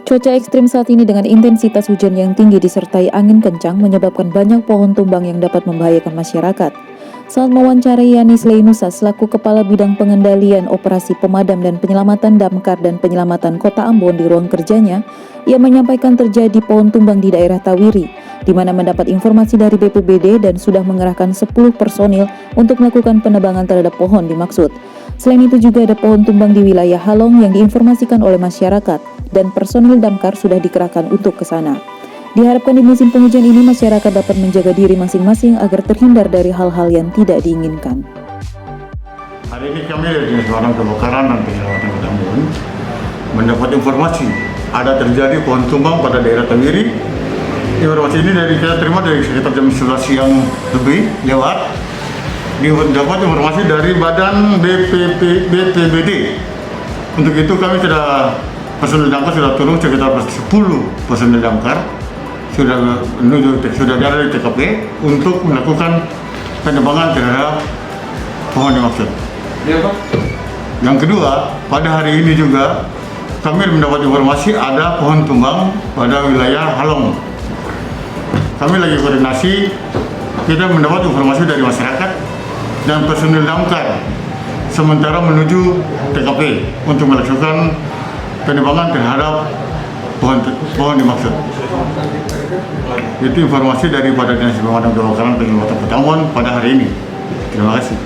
Cuaca ekstrim saat ini dengan intensitas hujan yang tinggi disertai angin kencang menyebabkan banyak pohon tumbang yang dapat membahayakan masyarakat. Saat mewawancarai Yanis Leinusa selaku Kepala Bidang Pengendalian Operasi Pemadam dan Penyelamatan Damkar dan Penyelamatan Kota Ambon di ruang kerjanya, ia menyampaikan terjadi pohon tumbang di daerah Tawiri, di mana mendapat informasi dari BPBD dan sudah mengerahkan 10 personil untuk melakukan penebangan terhadap pohon dimaksud. Selain itu juga ada pohon tumbang di wilayah Halong yang diinformasikan oleh masyarakat dan personil damkar sudah dikerahkan untuk ke sana. Diharapkan di musim penghujan ini masyarakat dapat menjaga diri masing-masing agar terhindar dari hal-hal yang tidak diinginkan. Hari ini kami dari Dinas Pemadam Kebakaran dan Penyelamatan Kota Ambon mendapat informasi ada terjadi pohon tumbang pada daerah Tawiri. Informasi ini kita terima dari sekitar jam 11 siang lebih lewat. Dapat informasi dari Badan BPBD. Untuk itu kami personil damkar sudah turun sekitar 10 personil damkar sudah ada di TKP untuk melakukan penebangan terhadap pohon dimaksud. Ya, Pak. Yang kedua, pada hari ini juga kami mendapat informasi ada pohon tumbang pada wilayah Halong. Kami lagi koordinasi, kita mendapat informasi dari masyarakat dan personil damkar sementara menuju TKP untuk melakukan penebangan terhadap pohon dimaksud. Itu informasi daripada Dinas Pemadam Kebakaran Penyelamatan Kota Ambon pada hari ini. Terima kasih.